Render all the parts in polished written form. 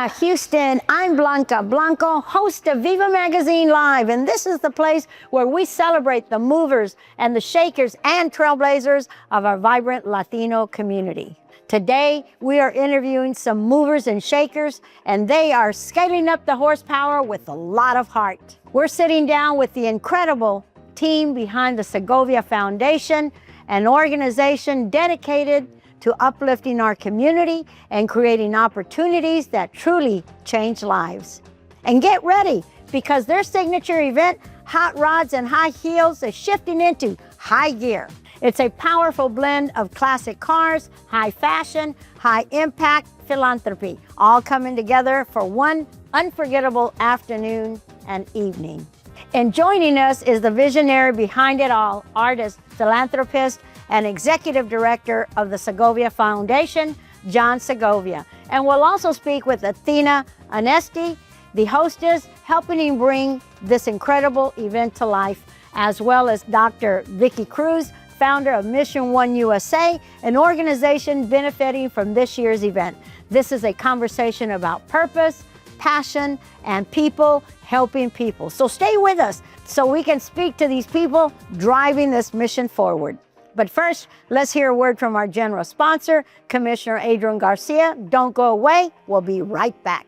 Viva, Houston. I'm Blanca Blanco, host of Viva Magazine Live, and this is the place where we celebrate the movers and the shakers and trailblazers of our vibrant Latino community. Today, we are interviewing some movers and shakers, and they are scaling up the horsepower with a lot of heart. We're sitting down with the incredible team behind the Segovia Foundation, an organization dedicated to uplifting our community and creating opportunities that truly change lives. And get ready, because their signature event, Hot Rods and High Heels, is shifting into high gear. It's a powerful blend of classic cars, high fashion, high impact philanthropy, all coming together for one unforgettable afternoon and evening. And joining us is the visionary behind it all, artist, philanthropist, and executive director of the Segovia Foundation, John Segovia. And we'll also speak with Athena Anesti, the hostess, helping him bring this incredible event to life, as well as Dr. Vicky Cruz, founder of Mission One USA, an organization benefiting from this year's event. This is a conversation about purpose, passion, and people helping people. So stay with us so we can speak to these people driving this mission forward. But first, let's hear a word from our general sponsor, Commissioner Adrian Garcia. Don't go away. We'll be right back.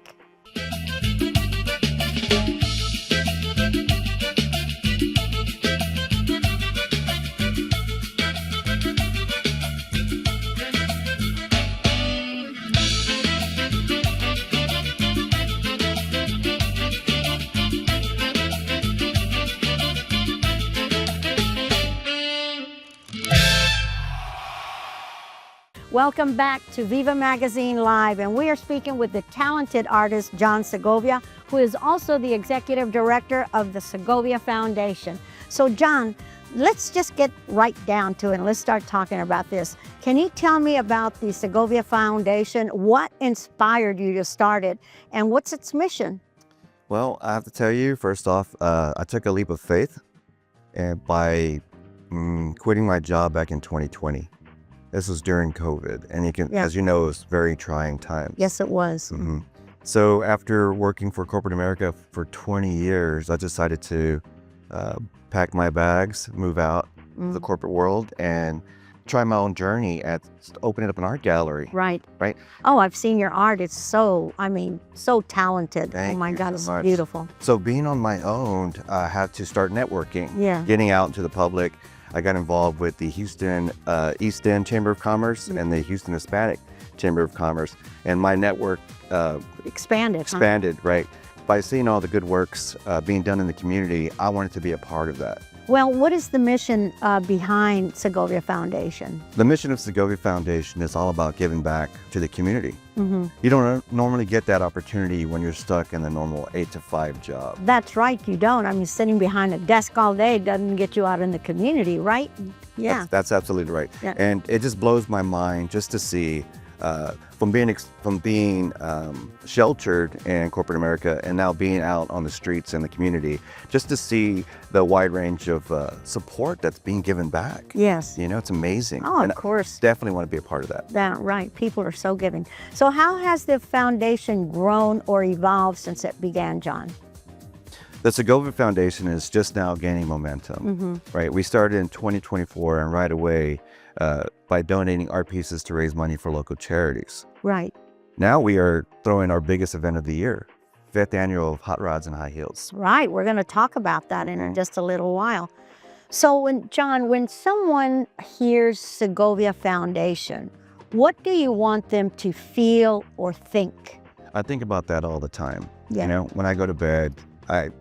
Welcome back to Viva Magazine Live, and we are speaking with the talented artist John Segovia, who is also the executive director of the Segovia Foundation. So John, let's just get right down to it and let's start talking about this. Can you tell me about the Segovia Foundation? What inspired you to start it, and what's its mission? Well, I have to tell you, first off, I took a leap of faith and by quitting my job back in 2020. This was during COVID, and you can, as you know, it was very trying times. Yes, it was. Mm-hmm. So after working for corporate America for 20 years, I decided to pack my bags, move out of the corporate world, and try my own journey at opening up an art gallery. Right. Right. Oh, I've seen your art. It's so, so talented. Thank oh my you God, so it's much. beautiful. So being on my own, I had to start networking. Yeah. Getting out into the public. I got involved with the Houston East End Chamber of Commerce and the Houston Hispanic Chamber of Commerce, and my network expanded. Right? By seeing all the good works being done in the community, I wanted to be a part of that. Well, what is the mission behind Segovia Foundation? The mission of Segovia Foundation is all about giving back to the community. Mm-hmm. You don't normally get that opportunity when you're stuck in the normal 8-to-5 job. That's right, you don't. Sitting behind a desk all day doesn't get you out in the community, right? Yeah. That's absolutely right. Yeah. And it just blows my mind just to see from being sheltered in corporate America and now being out on the streets in the community, just to see the wide range of support that's being given back. Yes. You know, it's amazing. Oh, and of course. Definitely want to be a part of that. That's right. People are so giving. So how has the foundation grown or evolved since it began, John? The Segovia Foundation is just now gaining momentum, right? We started in 2024, and right away by donating art pieces to raise money for local charities. Right. Now we are throwing our biggest event of the year, 5th annual of Hot Rods and High Heels. Right. We're going to talk about that in just a little while. So, John, when someone hears Segovia Foundation, what do you want them to feel or think? I think about that all the time. Yeah. You know, when I go to bed,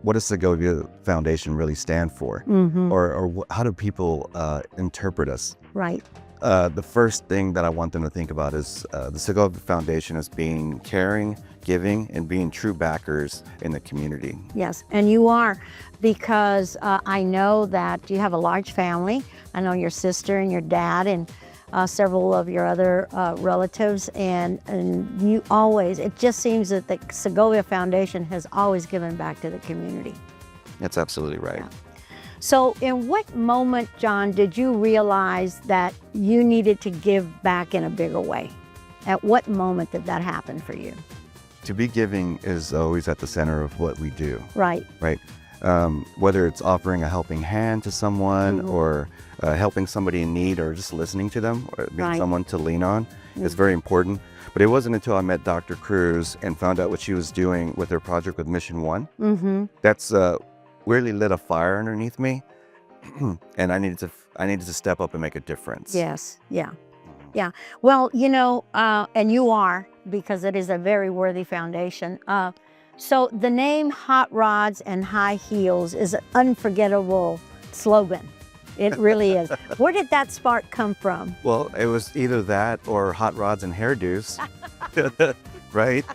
what does Segovia Foundation really stand for? Or how do people interpret us? Right. The first thing that I want them to think about is the Segovia Foundation as being caring, giving, and being true backers in the community. Yes, and you are, because I know that you have a large family. I know your sister and your dad and several of your other relatives, and you always, it just seems that the Segovia Foundation has always given back to the community. That's absolutely right. Yeah. So in what moment, John, did you realize that you needed to give back in a bigger way? At what moment did that happen for you? to be giving is always at the center of what we do, Right. right? Whether it's offering a helping hand to someone or helping somebody in need or just listening to them or being Right. someone to lean on is very important. But it wasn't until I met Dr. Cruz and found out what she was doing with her project with Mission One. That's really lit a fire underneath me. And I needed to step up and make a difference. Yes. Yeah. Yeah. Well, you know, and you are, because it is a very worthy foundation. So the name Hot Rods and High Heels is an unforgettable slogan. It really is. Where did that spark come from? Well, it was either that or hot rods and hairdos, right?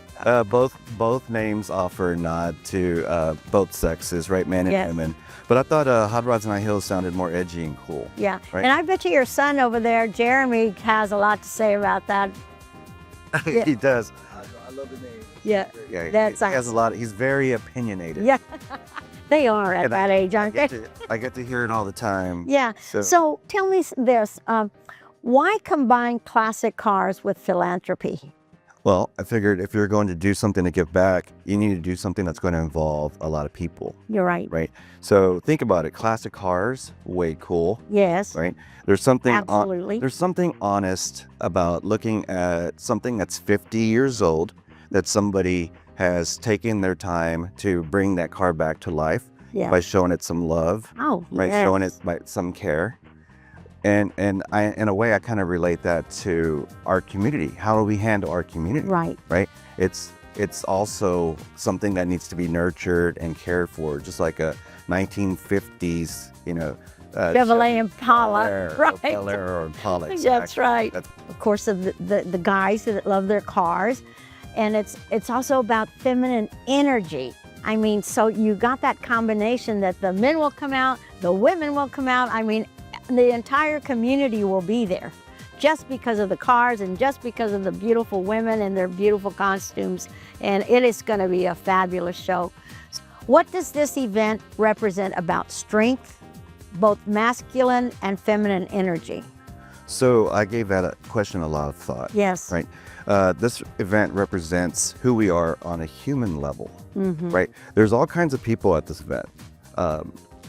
Both names offer a nod to both sexes, right? Men and Yes. women. But I thought hot rods and high heels sounded more edgy and cool. Yeah. Right. And I bet you your son over there, Jeremy, has a lot to say about that. Yeah. He does. I love the name. Yeah. Yeah, That's he has a lot. He's very opinionated. Yeah. They are at And that age, aren't they? I get to hear it all the time. Yeah. So tell me this. Why combine classic cars with philanthropy? Well, I figured if you're going to do something to give back, you need to do something that's going to involve a lot of people, You're right. right? So think about it. Classic cars, way cool, Yes. right? There's something Absolutely. there's something honest about looking at something that's 50 years old that somebody has taken their time to bring that car back to life Yeah. by showing it some love, Oh, by yes. showing it by some care. And I, in a way, I kind of relate that to our community. How do we handle our community? Right. Right? It's also something that needs to be nurtured and cared for, just like a 1950s, Chevrolet Impala. Right. Bel Air or Impala. That's exactly. right. That's- Of course, the guys that love their cars, and it's also about feminine energy. I mean, so you got that combination that the men will come out, the women will come out. I mean, the entire community will be there, just because of the cars and just because of the beautiful women and their beautiful costumes. And it is going to be a fabulous show. What does this event represent about strength, both masculine and feminine energy? So I gave that question a lot of thought. Yes. Right. This event represents who we are on a human level. Right. There's all kinds of people at this event.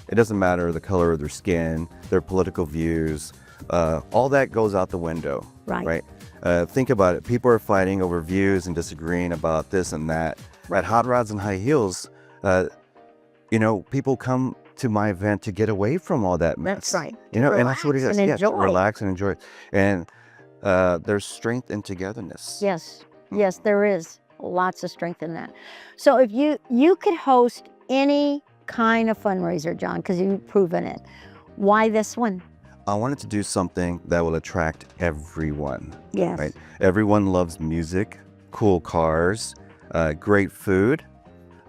It doesn't matter the color of their skin, their political views, all that goes out the window. Right. Right. Think about it. People are fighting over views and disagreeing about this and that. At Hot Rods and High Heels, people come to my event to get away from all that mess. That's right. And that's what it Relax is. and Yeah, to enjoy. relax and enjoy it. And there's strength in togetherness. Yes, yes, there is lots of strength in that. So if you could host any kind of fundraiser, John, because you've proven it, why this one? I wanted to do something that will attract everyone. Yes. Right? Everyone loves music, cool cars, great food.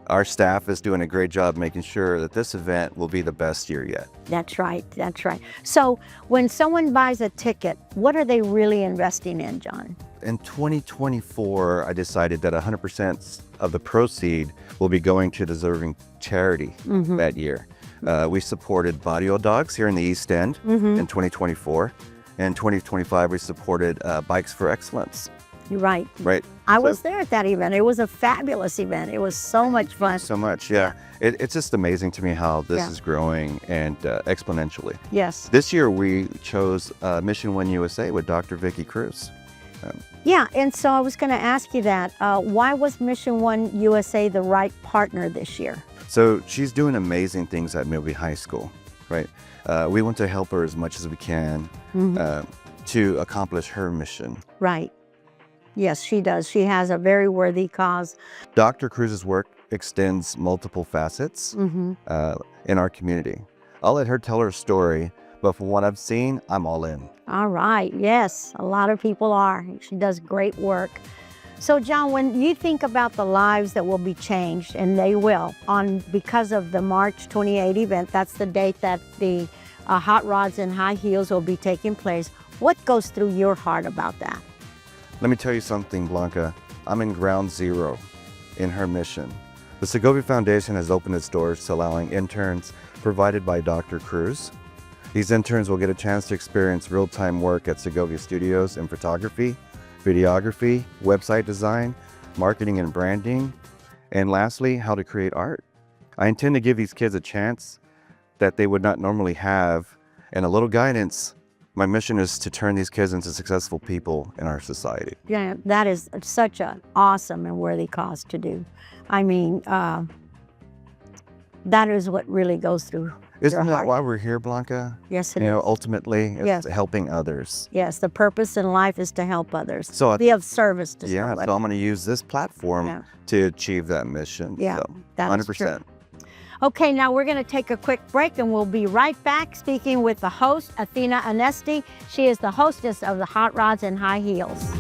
Our staff is doing a great job making sure that this event will be the best year yet. That's right, that's right. So when someone buys a ticket, what are they really investing in, John? In 2024, I decided that 100% of the proceed will be going to deserving charity that year. We supported Barrio Dogs here in the East End in 2024. In 2025, we supported Bikes for Excellence. You're right. Right. I was there at that event. It was a fabulous event. It was so much fun. So much, yeah. It's just amazing to me how this Yeah. is growing and exponentially. Yes. This year we chose Mission One USA with Dr. Vicky Cruz. Yeah, and so I was going to ask you that. Why was Mission One USA the right partner this year? So she's doing amazing things at Milby High School, right? We want to help her as much as we can to accomplish her mission. Right. Yes, she does. She has a very worthy cause. Dr. Cruz's work extends multiple facets in our community. I'll let her tell her story, but from what I've seen, I'm all in. All right. Yes, a lot of people are. She does great work. So, John, when you think about the lives that will be changed, and they will, because of the March 28 event, that's the date that the Hot Rods and High Heels will be taking place, what goes through your heart about that? Let me tell you something, Blanca. I'm in ground zero in her mission. The Segovia Foundation has opened its doors to allowing interns provided by Dr. Cruz. These interns will get a chance to experience real-time work at Segovia Studios in photography, videography, website design, marketing and branding, and lastly, how to create art. I intend to give these kids a chance that they would not normally have, and a little guidance. My mission is to turn these kids into successful people in our society. Yeah, that is such an awesome and worthy cause to do. I mean, that is what really goes through Isn't your that heart. why we're here, Blanca? Yes, it You know, is. ultimately, it's Yes. helping others. Yes, the purpose in life is to help others, So, be of service to yeah, somebody. so I'm going to use this platform Yeah. to achieve that mission. Yeah, so, that is 100%. true. Okay, now we're going to take a quick break and we'll be right back speaking with the host, Athena Anesti. She is the hostess of the Hot Rods and High Heels.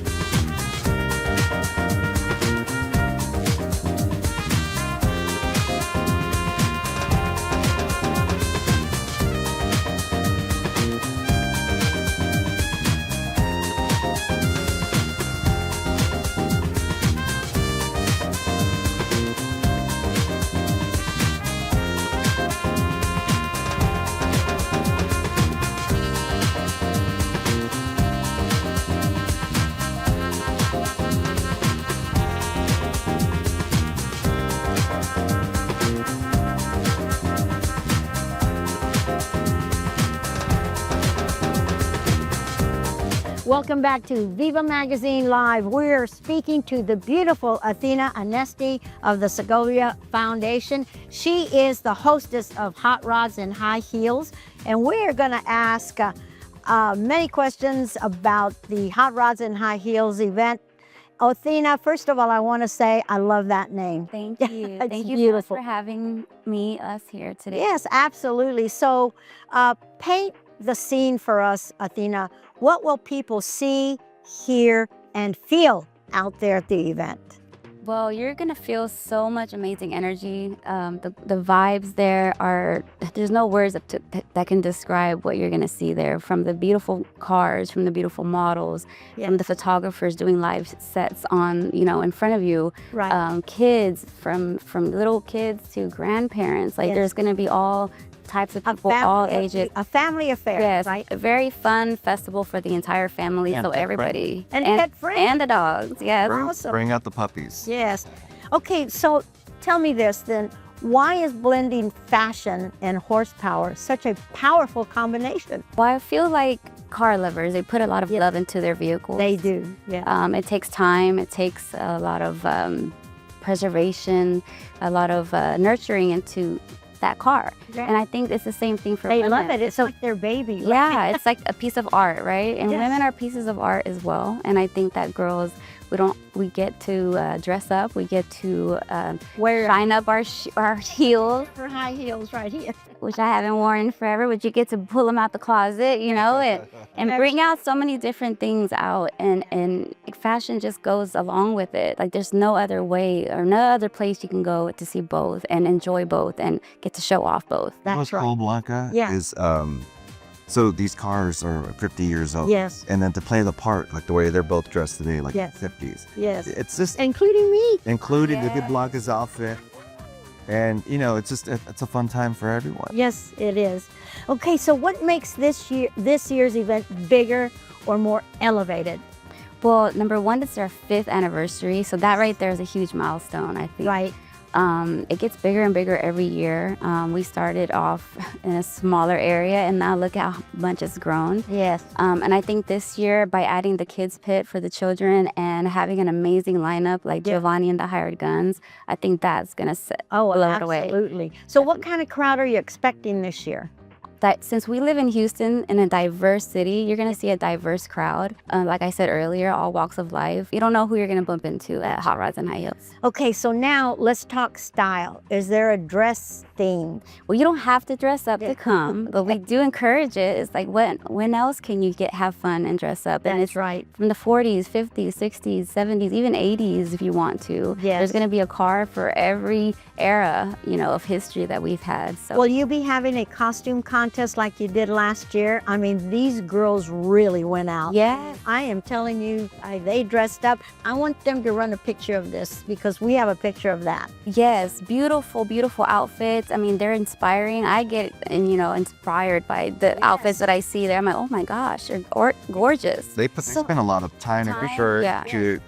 Welcome back to Viva Magazine Live. We're speaking to the beautiful Athena Anesti of the Segovia Foundation. She is the hostess of Hot Rods and High Heels, and we're going to ask many questions about the Hot Rods and High Heels event. Athena, first of all, I want to say I love that name. Thank you. It's Thank you beautiful. so much for having us here today. Yes, absolutely. So paint the scene for us, Athena. What will people see, hear, and feel out there at the event? Well, you're gonna feel so much amazing energy. The vibes there are, there's no words that can describe what you're gonna see there. From the beautiful cars, from the beautiful models, from the photographers doing live sets on, in front of you. Right. Kids, from little kids to grandparents. Like there's gonna be all types of people, all ages. A family affair, Yes, right? a very fun festival for the entire family, And so pet everybody. And pet friends. And the dogs, yes. Awesome. Bring out the puppies. Yes. Okay, so tell me this then. Why is blending fashion and horsepower such a powerful combination? Well, I feel like car lovers, they put a lot of love into their vehicles. They do, yeah. It takes time, it takes a lot of preservation, a lot of nurturing into that car. Yeah. And I think it's the same thing for They women. love it. It's like their baby. Right? Yeah, it's like a piece of art, right? And Yes. women are pieces of art as well. And I think that girls, we get to dress up, we get to shine up our heels, For high heels right here. which I haven't worn in forever, but you get to pull them out the closet, and bring out so many different things out. And fashion just goes along with it. Like there's no other way or no other place you can go to see both and enjoy both and get to show off both. That's What's right. cool, Blanca, Yeah. is so these cars are 50 years old. Yes. And then to play the part, like the way they're both dressed today, like Yes. 50s. Yes. It's just Including me. including the Yes. good Blanca's outfit. And, it's just, it's a fun time for everyone. Yes, it is. Okay, so what makes this year's event bigger or more elevated? Well, number one, it's our 5th anniversary. So that right there is a huge milestone, I think. Right. It gets bigger and bigger every year. We started off in a smaller area, and now look how much it's grown. Yes. And I think this year, by adding the kids pit for the children and having an amazing lineup like Yeah. Giovanni and the Hired Guns, I think that's gonna Oh, blow it away. absolutely. So what kind of crowd are you expecting this year? That since we live in Houston, in a diverse city, you're gonna see a diverse crowd. Like I said earlier, all walks of life. You don't know who you're gonna bump into at Hot Rods and High Heels. Okay, so now let's talk style. Is there a dress theme? Well, you don't have to dress up to come, but we do encourage it. It's like, when else can you have fun and dress up? And That's it's right. from the 40s, 50s, 60s, 70s, even 80s if you want to. Yes. There's gonna be a car for every era, of history that we've had. So Will you be having a costume contest like you did last year? I mean, these girls really went out. yes. I am telling you, they dressed up. I want them to run a picture of this because we have a picture of that. Yes, beautiful, beautiful outfits. outfits, I mean, they're inspiring. I get, inspired by the outfits that I see there. I'm like, oh my gosh, they're gorgeous. They spend a lot of time and effort Yeah.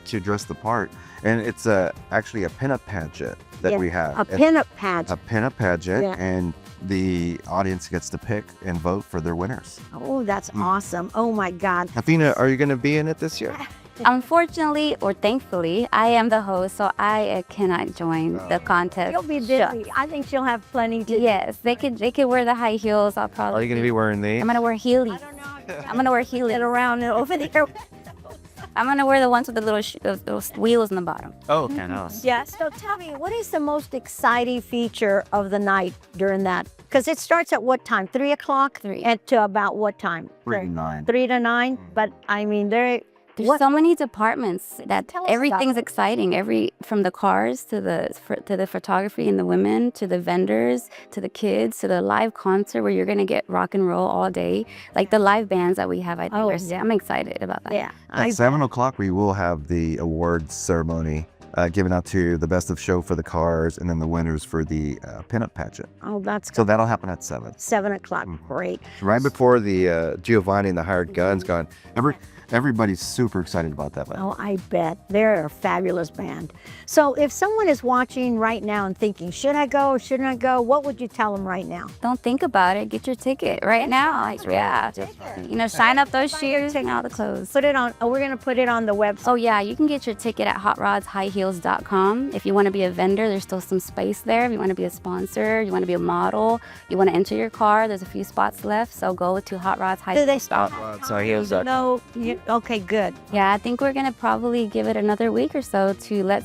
to dress the part. And it's actually a pinup pageant that we have. A pinup pageant. A pinup pageant, Yeah. and the audience gets to pick and vote for their winners. Oh, that's awesome. Oh my God. Athena, are you going to be in it this year? Unfortunately, or thankfully, I am the host, so I cannot join the contest. You'll be busy. I think she'll have plenty to Yes, they could wear the high heels. I'll probably. Are you going to be wearing these? I'm gonna wear heelys. I don't know. I'm gonna wear Get heelys. around and over there. I'm gonna wear the ones with the little those wheels in the bottom. Oh, okay. No. Yeah. So tell me, what is the most exciting feature of the night during that? Because it starts at what time? 3 o'clock? 3. And to about what time? 3 to 9. 3 to 9? But I mean, There's what- so many departments that Tell us about everything's it. exciting. From the cars to the photography and the women to the vendors to the kids to the live concert where you're gonna get rock and roll all day. Like the live bands that we have, I think Oh, are- I'm excited about that. yeah. At 7 o'clock, we will have the awards ceremony given out to the best of show for the cars and then the winners for the pinup pageant. Oh, that's So that'll happen at 7. 7 o'clock. Great. Right before the Giovanni and the Hired Guns gone. Everybody's super excited about that. Oh, I bet. They're a fabulous band. So if someone is watching right now and thinking, should I go or shouldn't I go? What would you tell them right now? Don't think about it. Get your ticket right now. Like, yeah. Sign up those shoes and all the clothes. Put it on. Oh, we're going to put it on the website. Oh yeah, you can get your ticket at hotrodshighheels.com. If you want to be a vendor, there's still some space there. If you want to be a sponsor, you want to be a model, you want to enter your car, there's a few spots left. So go to Hot Rods High Do they Heels. stop? No. Okay, good. Yeah, I think we're gonna probably give it another week or so to let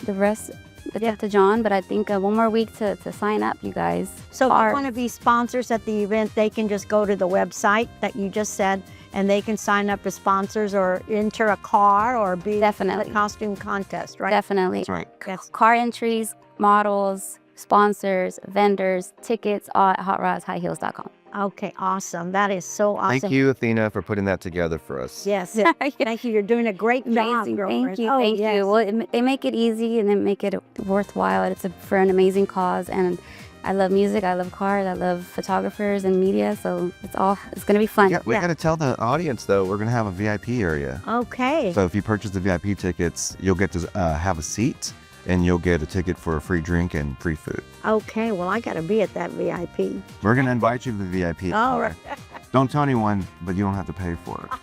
the rest it's up to John. But I think one more week to sign up, you guys. So if you want to be sponsors at the event, they can just go to the website that you just said, and they can sign up as sponsors or enter a car or be Definitely. in the costume contest, right? Definitely. That's right. Yes. Car entries, models, sponsors, vendors, tickets, all at hotrodshighheels.com. Okay, awesome. That is so awesome. Thank you, Athena, for putting that together for us. Yes. Thank you. You're doing a great job, Amazing. girlfriend. Thank you. Oh, Thank yes. you. Well, they make it easy and they make it worthwhile. It's for an amazing cause. And I love music. I love cars. I love photographers and media. So it's going to be fun. Yeah, we got to tell the audience, though, we're going to have a VIP area. Okay. So if you purchase the VIP tickets, you'll get to have a seat and you'll get a ticket for a free drink and free food. Okay. Well, I got to be at that VIP. We're going to invite you to the VIP. All right. Don't tell anyone, but you don't have to pay for it.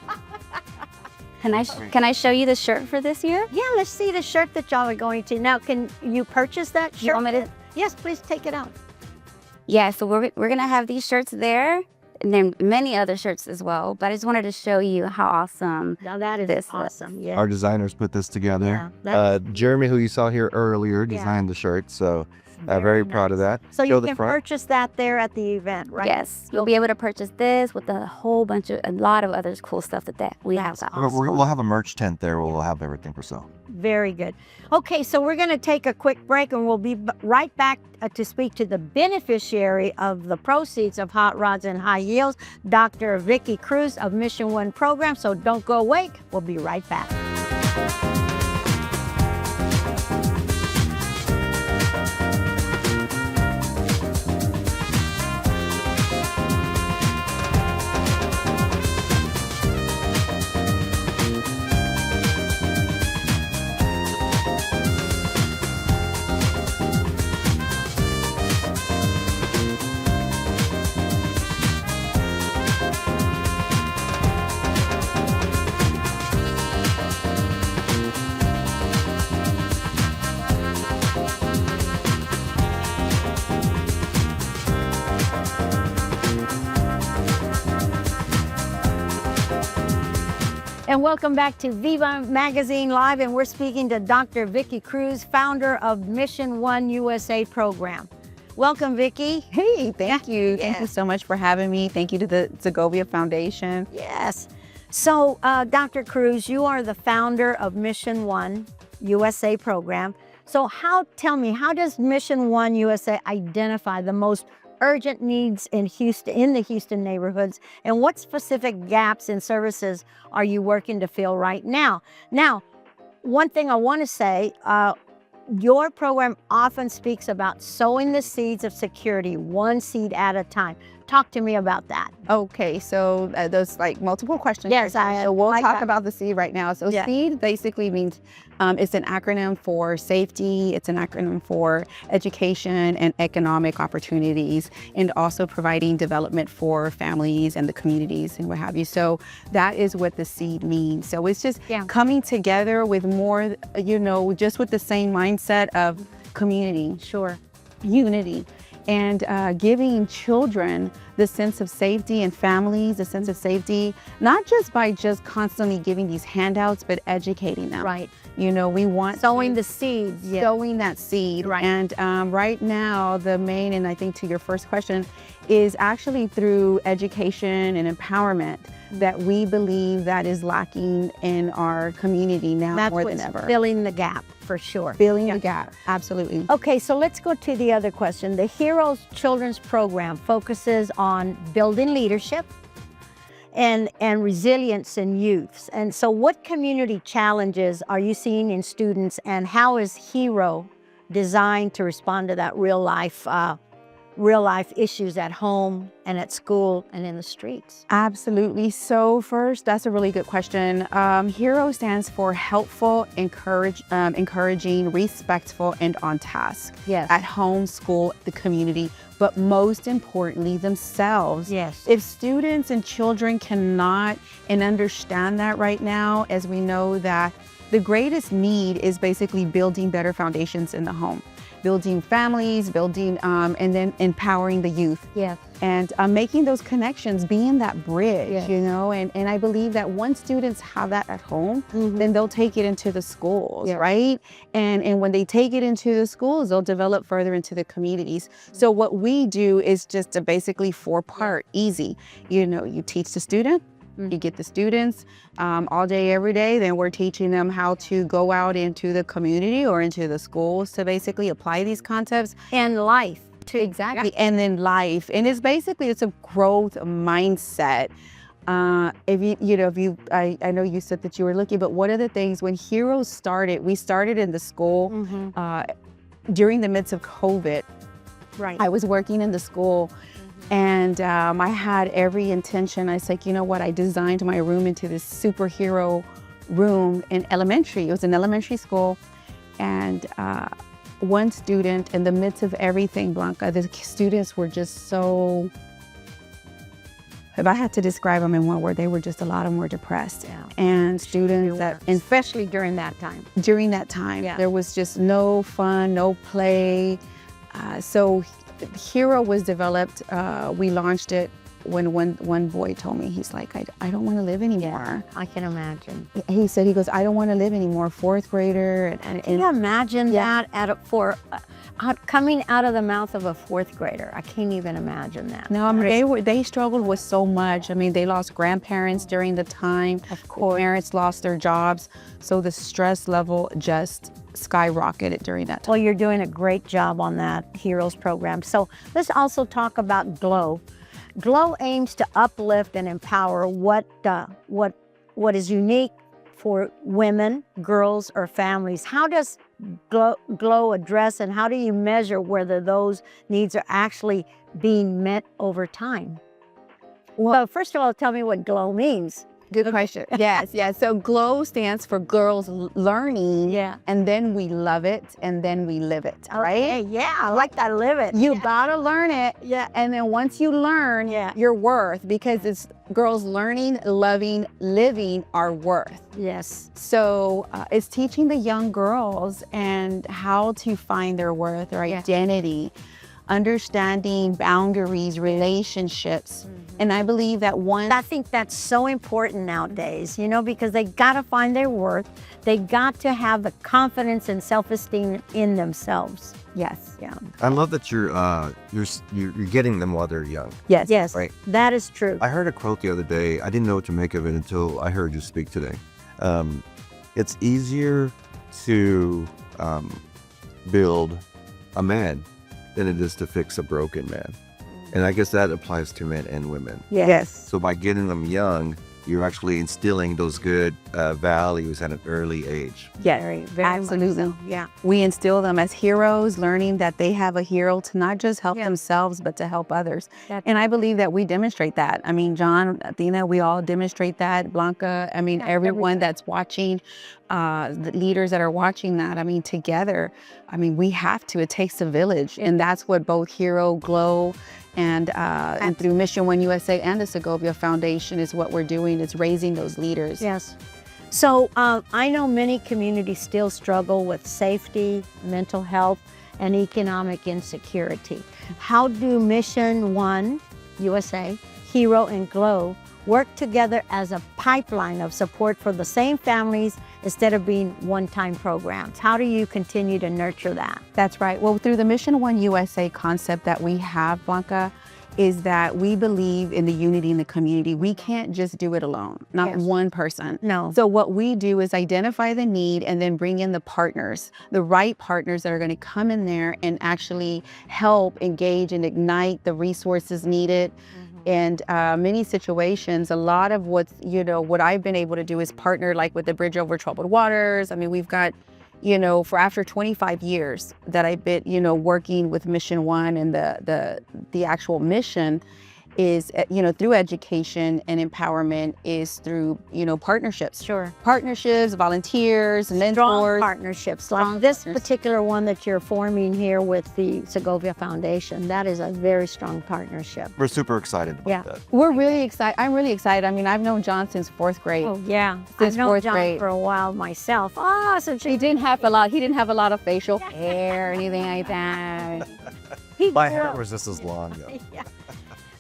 Can I show you the shirt for this year? Yeah, let's see the shirt that y'all are going to. Now, can you purchase that shirt? You want me to? Yes, please take it out. Yeah, so we're going to have these shirts there and then many other shirts as well. But I just wanted to show you how awesome. Now, that is This is- awesome. Yeah. Our designers put this together. Yeah, Jeremy, who you saw here earlier, designed the shirt. So very proud of that. So Show you the can front. purchase that there at the event, right? Yes, you'll be able to purchase this with a lot of other cool stuff that we have. That's We'll have a merch tent there. We'll have everything for sale. Very good. Okay, so we're going to take a quick break and we'll be right back to speak to the beneficiary of the proceeds of Hot Rods and High Heels, Dr. Vicki Cruz of Mission One Program. So don't go away. We'll be right back. And welcome back to Viva Magazine Live, and we're speaking to Dr. Vicki Cruz, founder of Mission One USA program. Welcome, Vicki. Hey, thank you. Thank Yeah. you so much for having me. Thank you to the Segovia Foundation. Yes. So, Dr. Cruz, you are the founder of Mission One USA program. So tell me, how does Mission One USA identify the most urgent needs in the Houston neighborhoods, and what specific gaps in services are you working to fill right now? Now, one thing I want to say, your program often speaks about sowing the seeds of security, one seed at a time. Talk to me about that. Okay, so those like multiple questions. Yes, So we'll like talk that. about the seed right now. So Yeah. seed basically means it's an acronym for safety. It's an acronym for education and economic opportunities, and also providing development for families and the communities and what have you. So that is what the seed means. So it's just Yeah. coming together with more, just with the same mindset of community, Sure. unity, and giving children the sense of safety, and families a sense of safety, not just by just constantly giving these handouts, but educating them. Right. We want Sowing the seeds. Yeah. sowing that seed. Right. And right now, the main, and I think to your first question, is actually through education and empowerment that we believe that is lacking in our community now That's more what's than ever. filling the gap for sure. Filling the gap, absolutely. Okay, so let's go to the other question. The Heroes Children's Program focuses on building leadership and resilience in youths. And so what community challenges are you seeing in students, and how is Hero designed to respond to that real life issues at home and at school and in the streets? Absolutely. So first, that's a really good question. HERO stands for helpful, encouraging, respectful, and on task. Yes. At home, school, the community, but most importantly, themselves. Yes. If students and children cannot and understand that right now, as we know that the greatest need is basically building better foundations in the home, building families, and then empowering the youth. Yes. And making those connections, being that bridge, Yes. and I believe that once students have that at home, then they'll take it into the schools, Yeah. right? And when they take it into the schools, they'll develop further into the communities. So what we do is just a basically four-part, easy. You teach the student, you get the students all day, every day, then we're teaching them how to go out into the community or into the schools to basically apply these concepts. And life too. Exactly. And then life. And it's a growth mindset. I know you said that you were looking, but one of the things when Heroes started, we started in the school during the midst of COVID. Right. I was working in the school, and I had every intention. I was like, you know what? I designed my room into this superhero room in elementary. It was an elementary school. And one student, in the midst of everything, Blanca, the students were just so, if I had to describe them in one word, they were just, a lot of them were depressed. Yeah. And students Especially during that time. during that time, Yeah. there was just no fun, no play. So Hero was developed, we launched it when one boy told me, he's like, I don't want to live anymore. I can imagine. He goes, I don't want to live anymore, fourth grader. And Can you imagine that coming out of the mouth of a fourth grader? I can't even imagine that. No, I mean, they struggled with so much. I mean, they lost grandparents during the time. Of course. Parents lost their jobs. So the stress level just skyrocketed during that time. Well, you're doing a great job on that Heroes program. So let's also talk about GLOW. GLOW aims to uplift and empower what is unique for women, girls, or families. How does GLOW address, and how do you measure whether those needs are actually being met over time? Well, first of all, tell me what GLOW means. Good question. Yes. So GLOW stands for Girls Learning. Yeah. And then we love it, and then we live it, right? Okay, yeah, I like that, live it. You gotta learn it. Yeah. And then once you learn your worth, because it's girls learning, loving, living our worth. Yes. So it's teaching the young girls and how to find their worth, their identity, understanding boundaries, relationships. And I believe that I think that's so important nowadays, because they got to find their worth. They got to have the confidence and self-esteem in themselves. Yes. Yeah. I love that you're getting them while they're young. Yes. Yes. Right. That is true. I heard a quote the other day. I didn't know what to make of it until I heard you speak today. It's easier to build a man than it is to fix a broken man. And I guess that applies to men and women. Yes. So by getting them young, you're actually instilling those good values at an early age. Yes, Very, very much absolutely. so. Yeah. We instill them as heroes, learning that they have a hero to not just help themselves, but to help others. And I believe that we demonstrate that. I mean, John, Athena, we all demonstrate that. Blanca, I mean, everyone that's watching, the leaders that are watching that, I mean, together, I mean, we have to. It takes a village. And that's what both Hero, Glow, and through Mission One USA and the Segovia Foundation is what we're doing, is raising those leaders. Yes. So I know many communities still struggle with safety, mental health, and economic insecurity. How do Mission One USA, Hero, and Glow work together as a pipeline of support for the same families instead of being one-time programs? How do you continue to nurture that? That's right. Well, through the Mission One USA concept that we have, Blanca, is that we believe in the unity in the community. We can't just do it alone, not one person. No. So what we do is identify the need and then bring in the partners, the right partners that are going to come in there and actually help engage and ignite the resources needed. And many situations, a lot of what's, what I've been able to do is partner like with the Bridge Over Troubled Waters. I mean, we've got, for after 25 years that I've been, working with Mission One, and the actual mission is, through education and empowerment, is through, partnerships. Sure. Partnerships, volunteers, mentors. Strong partnerships, like this particular one that you're forming here with the Segovia Foundation. That is a very strong partnership. We're super excited about that. We're really excited. I'm really excited. I mean, I've known John since 4th grade. Oh yeah, Since I've known fourth John grade. for a while myself. Oh, so He didn't have a lot of facial hair or anything like that. My hair was just as long though. Yeah.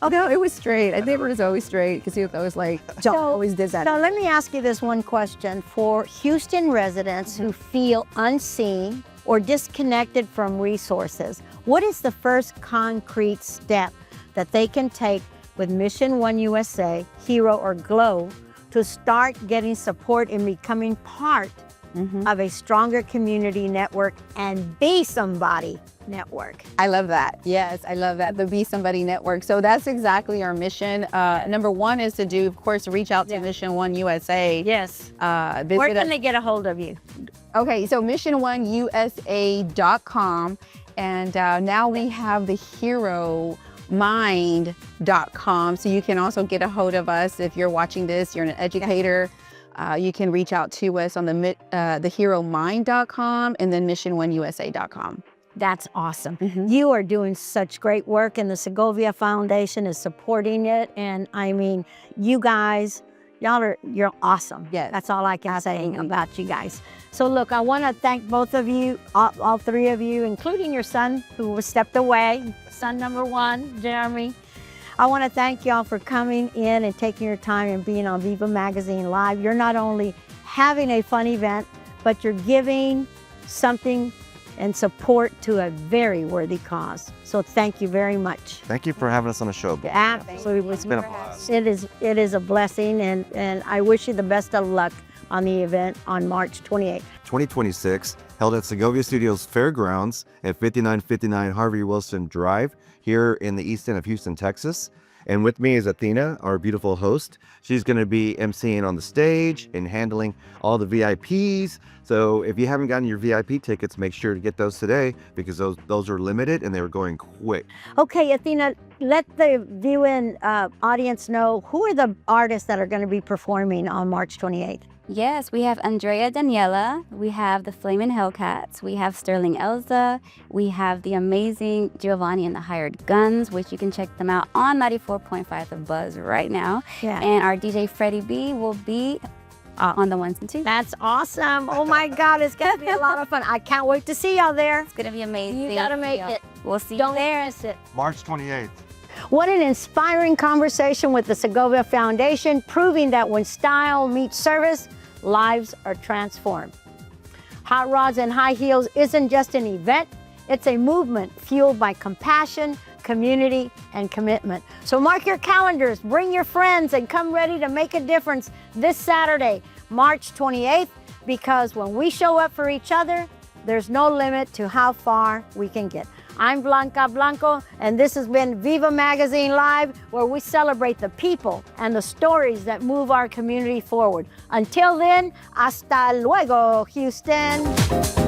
Although it was straight. I think it was always straight because he was always like, John always did that. So let me ask you this one question. For Houston residents who feel unseen or disconnected from resources, what is the first concrete step that they can take with Mission One USA, Hero, or Glow to start getting support in becoming part of a stronger community network and be somebody network? I love that. Yes, I love that. The Be Somebody Network. So that's exactly our mission. Number one is to do, of course, reach out to Mission One USA. Yes. Visit Where can us. they get a hold of you? Okay, so mission1usa.com. And now we have the heromind.com. So you can also get a hold of us if you're watching this, you're an educator. You can reach out to us on the heromind.com and then mission1usa.com. That's awesome. You are doing such great work, and the Segovia Foundation is supporting it. And I mean, you guys, you're awesome. Yes. That's all I can say about you guys. So look, I want to thank both of you, all three of you, including your son who was stepped away, son number one, Jeremy. I want to thank y'all for coming in and taking your time and being on Viva Magazine Live. You're not only having a fun event, but you're giving something and support to a very worthy cause. So thank you very much. Thank you for having us on the show. Bill. Absolutely. It's been a blast. It is a blessing, and I wish you the best of luck on the event on March 28th. 2026, held at Segovia Studios Fairgrounds at 5959 Harvey Wilson Drive here in the east end of Houston, Texas. And with me is Athena, our beautiful host. She's going to be emceeing on the stage and handling all the VIPs. So if you haven't gotten your VIP tickets, make sure to get those today because those are limited and they were going quick. Okay, Athena, let the viewing audience know who are the artists that are going to be performing on March 28th. Yes, we have Andrea Daniela, we have the Flamin' Hellcats, we have Sterling Elza, we have the amazing Giovanni and the Hired Guns, which you can check them out on 94.5 The Buzz right now. Yeah. And our DJ Freddie B will be on the ones and twos. That's awesome. Oh my God, it's going to be a lot of fun. I can't wait to see y'all there. It's gonna be amazing. You got to make it. We'll see Don't you there. miss it. March 28th. What an inspiring conversation with the Segovia Foundation, proving that when style meets service, lives are transformed. Hot Rods and High Heels isn't just an event, it's a movement fueled by compassion, community, and commitment. So mark your calendars, bring your friends, and come ready to make a difference this Saturday, March 28th, because when we show up for each other, there's no limit to how far we can get. I'm Blanca Blanco, and this has been Viva Magazine Live, where we celebrate the people and the stories that move our community forward. Until then, hasta luego, Houston.